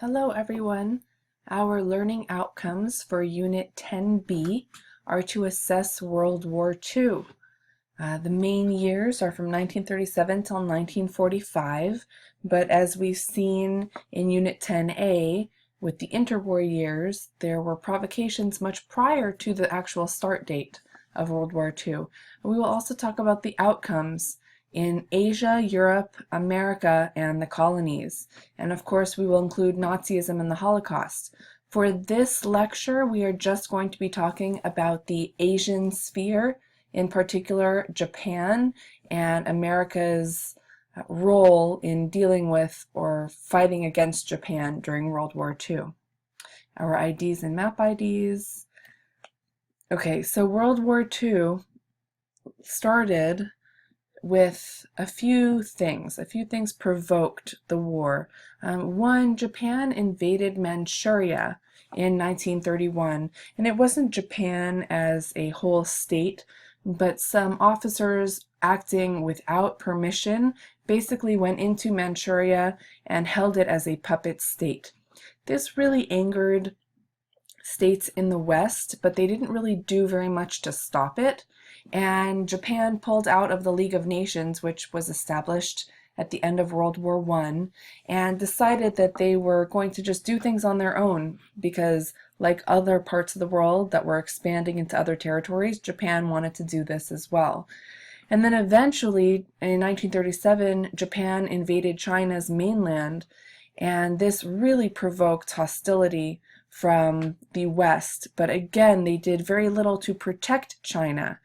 Hello everyone. Our learning outcomes for Unit 10B are to assess World War II. The main years are from 1937 till 1945, but as we've seen in Unit 10A with the interwar years, there were provocations much prior to the actual start date of World War II. We will also talk about the outcomes in Asia, Europe, America, and the colonies. And of course, we will include Nazism and the Holocaust. For this lecture, we are just going to be talking about the Asian sphere, in particular Japan, and America's role in dealing with or fighting against Japan during World War II. Our IDs and map IDs. Okay, so World War II started with a few things. A few things provoked the war. One, Japan invaded Manchuria in 1931, and it wasn't Japan as a whole state, but some officers acting without permission basically went into Manchuria and held it as a puppet state. This really angered states in the West, but they didn't really do very much to stop it. And Japan pulled out of the League of Nations, which was established at the end of World War I, and decided that they were going to just do things on their own because, like other parts of the world that were expanding into other territories, Japan wanted to do this as well. And then eventually, in 1937, Japan invaded China's mainland, and this really provoked hostility from the West. But again, they did very little to protect China.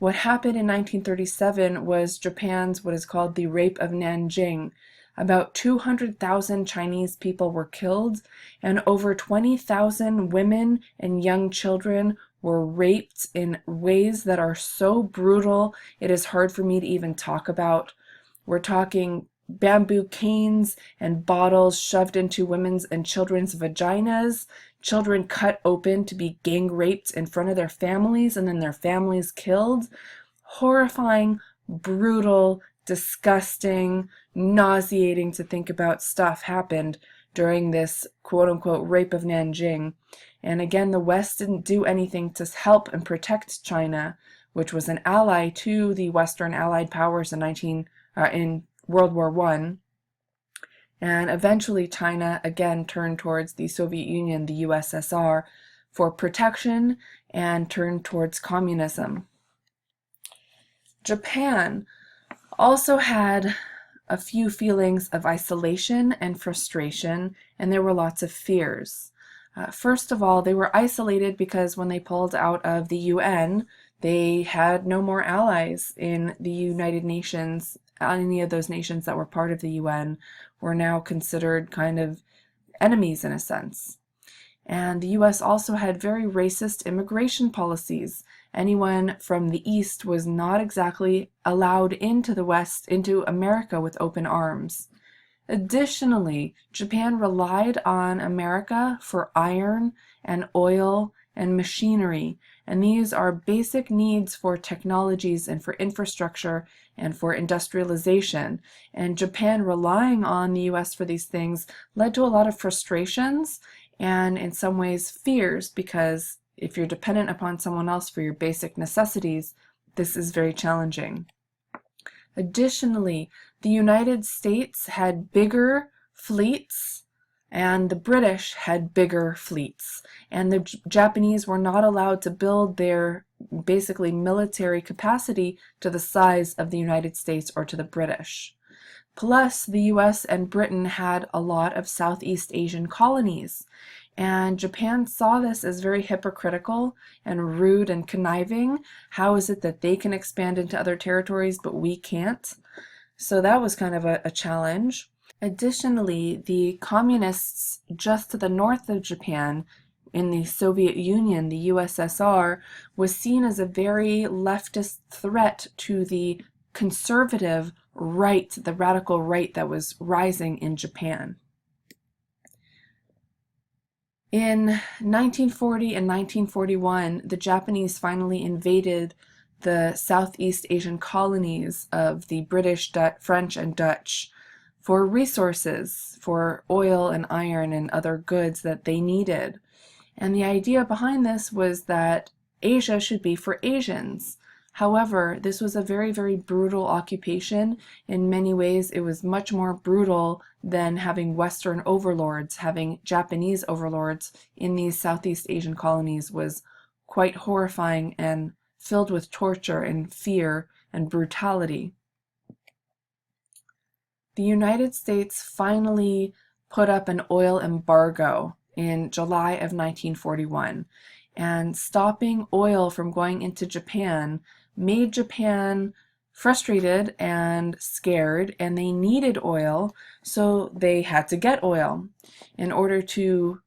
What happened in 1937 was Japan's what is called the Rape of Nanjing. About 200,000 Chinese people were killed, and over 20,000 women and young children were raped in ways that are so brutal it is hard for me to even talk about. We're talking bamboo canes and bottles shoved into women's and children's vaginas, children cut open to be gang raped in front of their families and then their families killed. Horrifying, brutal, disgusting, nauseating to think about stuff happened during this quote-unquote rape of Nanjing. And again, the West didn't do anything to help and protect China, which was an ally to the Western Allied powers in World War I. And eventually China again turned towards the Soviet Union, the USSR, for protection and turned towards communism. Japan also had a few feelings of isolation and frustration, and there were lots of fears. First of all, they were isolated because when they pulled out of the UN, they had no more allies in the United Nations. Any of those nations that were part of the UN were now considered kind of enemies in a sense. And the US also had very racist immigration policies. Anyone from the East was not exactly allowed into the West, into America with open arms. Additionally, Japan relied on America for iron and oil and machinery, and these are basic needs for technologies and for infrastructure and for industrialization. And Japan relying on the US for these things led to a lot of frustrations and in some ways fears, because if you're dependent upon someone else for your basic necessities, this is very challenging. Additionally, the United States had bigger fleets and the British had bigger fleets, and the Japanese were not allowed to build their basically military capacity to the size of the United States or to the British. Plus, the US and Britain had a lot of Southeast Asian colonies, and Japan saw this as very hypocritical and rude and conniving. How is it that they can expand into other territories but we can't? So that was kind of a challenge. Additionally, the communists just to the north of Japan in the Soviet Union, the USSR, was seen as a very leftist threat to the conservative right, the radical right that was rising in Japan. In 1940 and 1941, the Japanese finally invaded the Southeast Asian colonies of the British, French, and Dutch for resources, for oil and iron and other goods that they needed. And the idea behind this was that Asia should be for Asians. However, this was a very, very brutal occupation. In many ways, it was much more brutal than having Western overlords. Having Japanese overlords in these Southeast Asian colonies was quite horrifying and filled with torture and fear and brutality. The United States finally put up an oil embargo in July of 1941, and stopping oil from going into Japan made Japan frustrated and scared, and they needed oil, so they had to get oil. In order to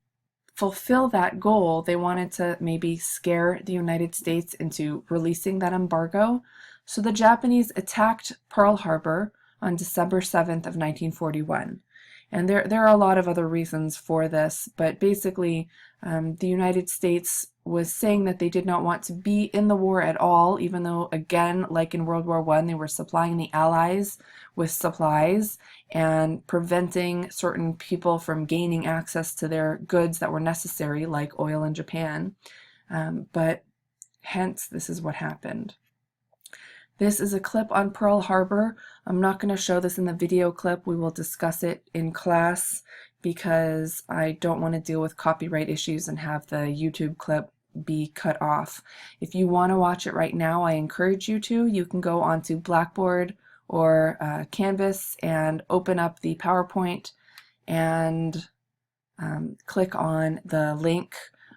fulfill that goal, they wanted to maybe scare the United States into releasing that embargo. So the Japanese attacked Pearl Harbor on December 7th of 1941. And there are a lot of other reasons for this, but basically the United States was saying that they did not want to be in the war at all, even though, again, like in World War I, they were supplying the Allies with supplies and preventing certain people from gaining access to their goods that were necessary, like oil in Japan. But hence, this is what happened. This is a clip on Pearl Harbor. I'm not going to show this in the video clip. We will discuss it in class because I don't want to deal with copyright issues and have the YouTube clip be cut off. If you want to watch it right now, I encourage you to. You can go onto Blackboard or Canvas and open up the PowerPoint and click on the link,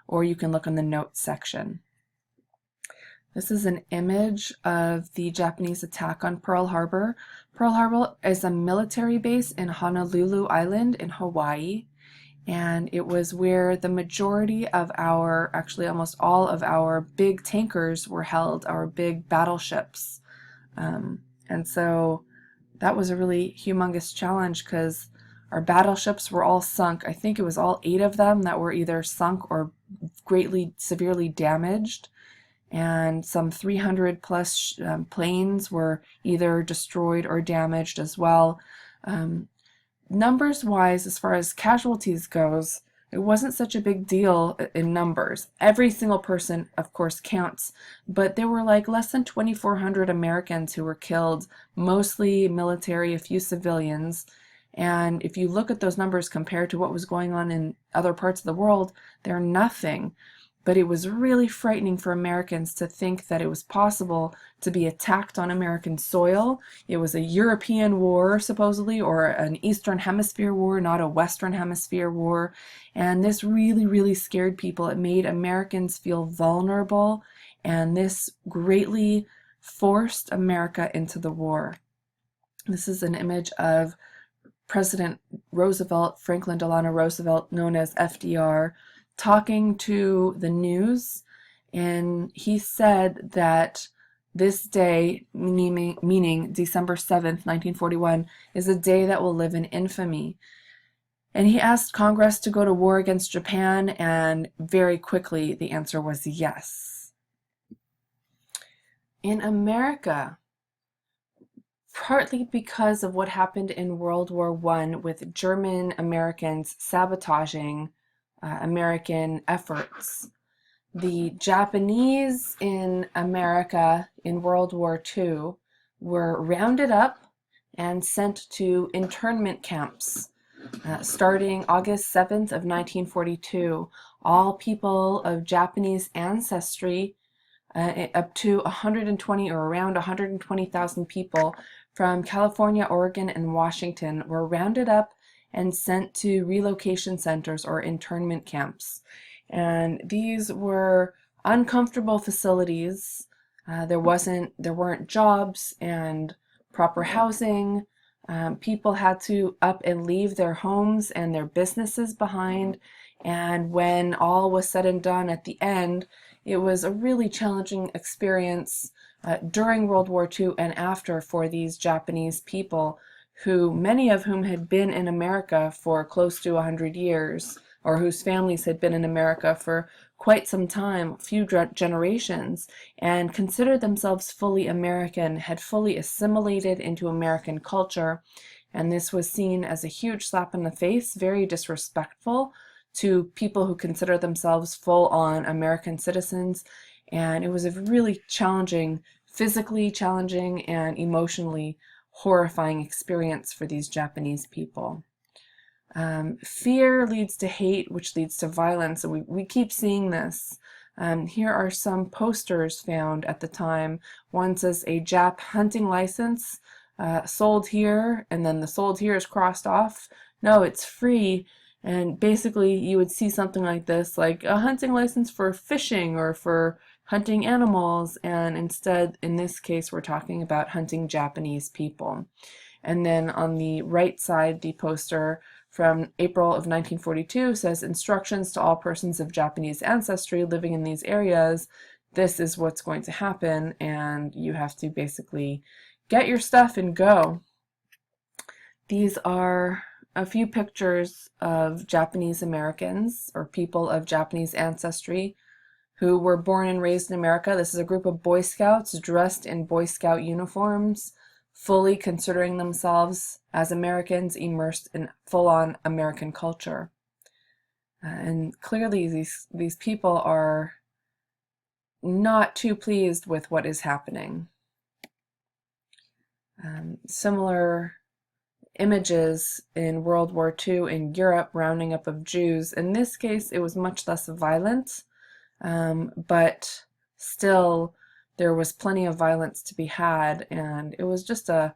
or you can look in the notes section. This is an image of the Japanese attack on Pearl Harbor. Pearl Harbor is a military base in Honolulu Island in Hawaii, and it was where the majority of our, actually almost all of our big tankers were held, our big battleships. And so that was a really humongous challenge because our battleships were all sunk. I think it was all 8 of them that were either sunk or greatly, severely damaged. And some 300 plus planes were either destroyed or damaged as well. Numbers wise, as far as casualties goes, it wasn't such a big deal in numbers. Every single person, of course, counts, but there were like less than 2,400 Americans who were killed, mostly military, a few civilians. And if you look at those numbers compared to what was going on in other parts of the world, they're nothing. But it was really frightening for Americans to think that it was possible to be attacked on American soil. It was a European war, supposedly, or an Eastern Hemisphere war, not a Western Hemisphere war. And this really, really scared people. It made Americans feel vulnerable, and this greatly forced America into the war. This is an image of President Roosevelt, Franklin Delano Roosevelt, known as FDR, talking to the news, and he said that this day, meaning December 7th, 1941, is a day that will live in infamy. And he asked Congress to go to war against Japan, and very quickly the answer was yes. In America, partly because of what happened in World War I with German Americans sabotaging American efforts, the Japanese in America in World War II were rounded up and sent to internment camps. Starting August 7th of 1942, all people of Japanese ancestry, up to 120 or around 120,000 people from California, Oregon, and Washington were rounded up and sent to relocation centers or internment camps. And these were uncomfortable facilities. There weren't jobs and proper housing. People had to up and leave their homes and their businesses behind. And when all was said and done at the end, it was a really challenging experience during World War II and after for these Japanese people, who many of whom had been in America for close to 100 years, or whose families had been in America for quite some time, a few generations, and considered themselves fully American, had fully assimilated into American culture, and this was seen as a huge slap in the face, very disrespectful to people who consider themselves full-on American citizens, and it was a really challenging, physically challenging and emotionally horrifying experience for these Japanese people. Fear leads to hate, which leads to violence, and we keep seeing this. Here are some posters found at the time. One says a Jap hunting license, sold here, and then the sold here is crossed off. No, it's free. And basically you would see something like this, like a hunting license for fishing or for hunting animals, and instead in this case we're talking about hunting Japanese people. And then on the right side, the poster from April of 1942 says, instructions to all persons of Japanese ancestry living in these areas. This is what's going to happen, and you have to basically get your stuff and go. These are a few pictures of Japanese Americans or people of Japanese ancestry who were born and raised in America. This is a group of Boy Scouts dressed in Boy Scout uniforms, fully considering themselves as Americans immersed in full-on American culture. And clearly these people are not too pleased with what is happening. Similar images in World War II in Europe, rounding up of Jews. In this case, it was much less violent, but still there was plenty of violence to be had, and it was just a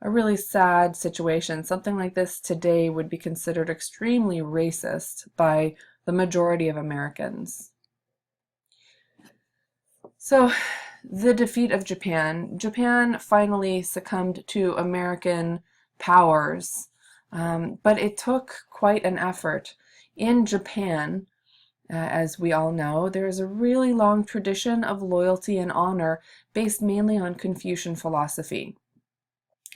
really sad situation. Something like this today would be considered extremely racist by the majority of Americans. So, the defeat of Japan. Japan finally succumbed to American powers, but it took quite an effort. In Japan, as we all know, there is a really long tradition of loyalty and honor based mainly on Confucian philosophy.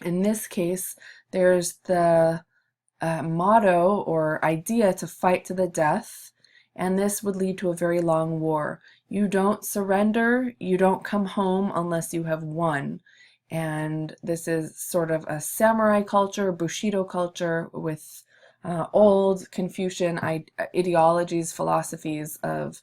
In this case, there's the motto or idea to fight to the death, and this would lead to a very long war. You don't surrender, you don't come home unless you have won. And this is sort of a samurai culture, Bushido culture, with old Confucian ideologies, philosophies of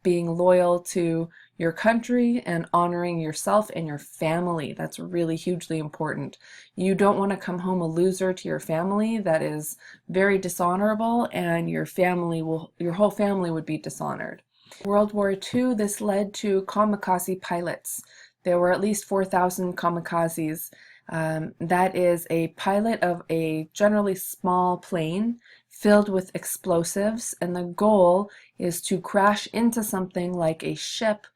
being loyal to your country and honoring yourself and your family. That's really hugely important. You don't want to come home a loser to your family. That is very dishonorable, and your whole family would be dishonored. World War II, this led to kamikaze pilots. There were at least 4,000 kamikazes. That is a pilot of a generally small plane filled with explosives, and the goal is to crash into something like a ship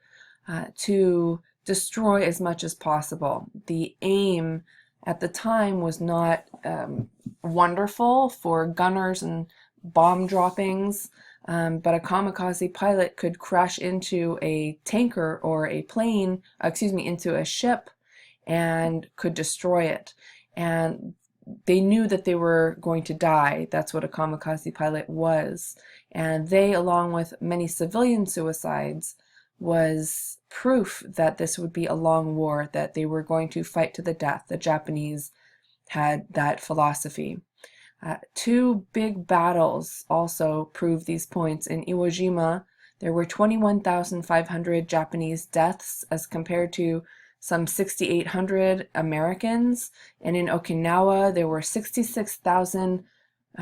to destroy as much as possible. The aim at the time was not wonderful for gunners and bomb droppings, but a kamikaze pilot could crash into a tanker or a plane, into a ship, and could destroy it. And they knew that they were going to die. That's what a kamikaze pilot was. And they, along with many civilian suicides, was proof that this would be a long war, that they were going to fight to the death. The Japanese had that philosophy. Two big battles also prove these points. In Iwo Jima, there were 21,500 Japanese deaths as compared to some 6,800 Americans, and in Okinawa there were 66,000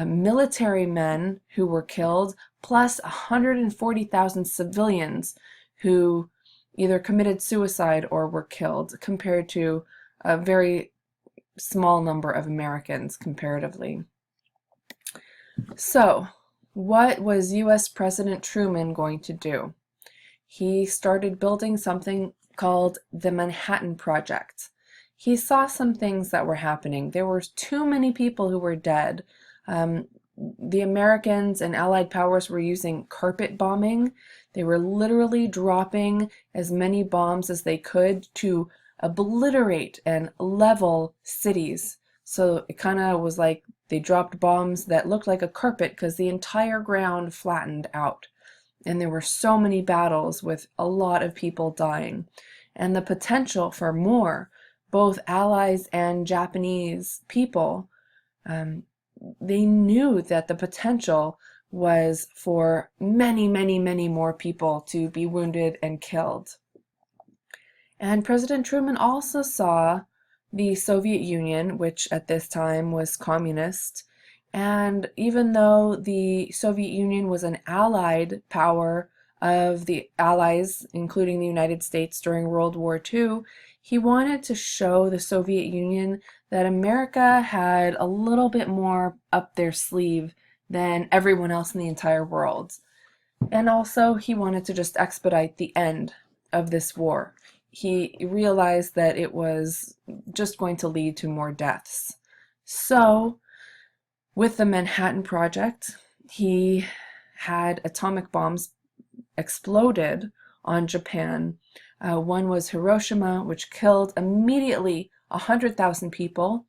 military men who were killed, plus 140,000 civilians who either committed suicide or were killed, compared to a very small number of Americans comparatively. So, what was US President Truman going to do? He started building something called the Manhattan Project. He saw some things that were happening. There were too many people who were dead. The Americans and Allied powers were using carpet bombing. They were literally dropping as many bombs as they could to obliterate and level cities. So it kind of was like they dropped bombs that looked like a carpet because the entire ground flattened out. And there were so many battles with a lot of people dying. And the potential for more, both Allies and Japanese people They knew that the potential was for many, many, many more people to be wounded and killed. And President Truman also saw the Soviet Union, which at this time was communist, and even though the Soviet Union was an allied power of the Allies, including the United States during World War II, he wanted to show the Soviet Union that America had a little bit more up their sleeve than everyone else in the entire world. And also, he wanted to just expedite the end of this war. He realized that it was just going to lead to more deaths. So, with the Manhattan Project, he had atomic bombs exploded on Japan. One was Hiroshima, which killed immediately 100,000 people,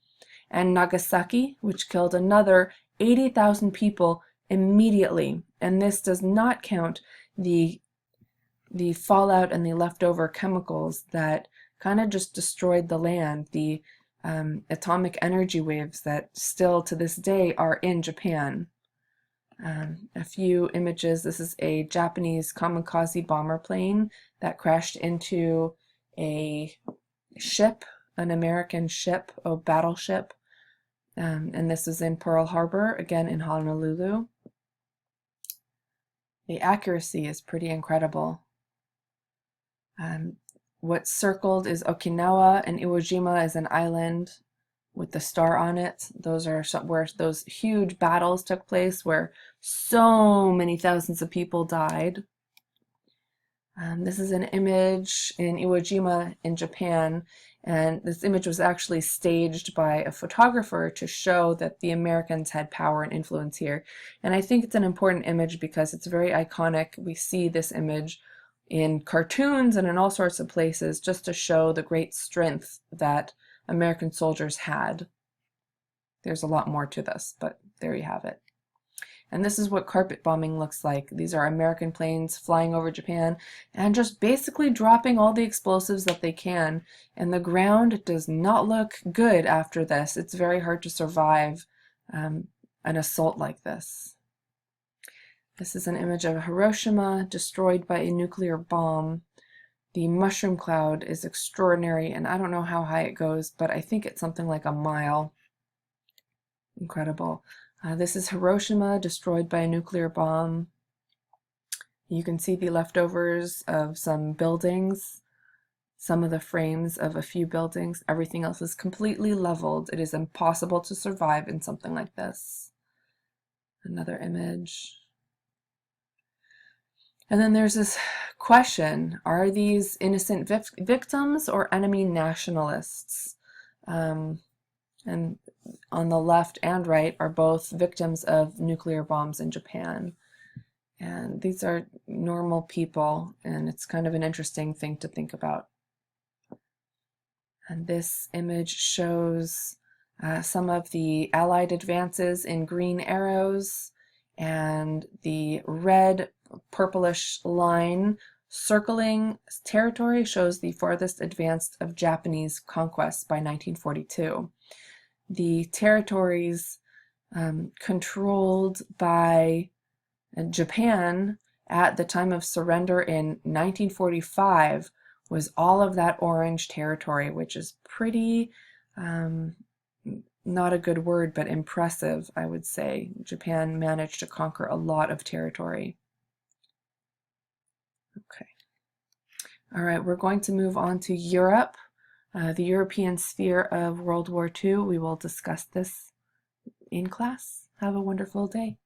and Nagasaki, which killed another 80,000 people immediately. And this does not count the fallout and the leftover chemicals that kind of just destroyed the land, the atomic energy waves that still to this day are in Japan. A few images. This is a Japanese kamikaze bomber plane that crashed into a ship, an American ship, a battleship. And this is in Pearl Harbor, again in Honolulu. The accuracy is pretty incredible. What's circled is Okinawa, and Iwo Jima is an island with the star on it. Those are where those huge battles took place, where so many thousands of people died. This is an image in Iwo Jima in Japan, and this image was actually staged by a photographer to show that the Americans had power and influence here. And I think it's an important image because it's very iconic. We see this image in cartoons and in all sorts of places just to show the great strength that American soldiers had. There's a lot more to this, but there you have it. And this is what carpet bombing looks like. These are American planes flying over Japan and just basically dropping all the explosives that they can. And the ground does not look good after this. It's very hard to survive an assault like this. This is an image of Hiroshima destroyed by a nuclear bomb. The mushroom cloud is extraordinary, and I don't know how high it goes, but I think it's something like a mile. Incredible. This is Hiroshima destroyed by a nuclear bomb. You can see the leftovers of some buildings, some of the frames of a few buildings. Everything else is completely leveled. It is impossible to survive in something like this. Another image. And then there's this question, are these innocent victims or enemy nationalists? And on the left and right are both victims of nuclear bombs in Japan. And these are normal people, and it's kind of an interesting thing to think about. And this image shows some of the Allied advances in green arrows, and the red purplish line circling territory shows the farthest advanced of Japanese conquests by 1942. The territories controlled by Japan at the time of surrender in 1945 was all of that orange territory, which is pretty, not a good word, but impressive, I would say. Japan managed to conquer a lot of territory. Okay. All right, we're going to move on to Europe. The European sphere of World War II. We will discuss this in class. Have a wonderful day.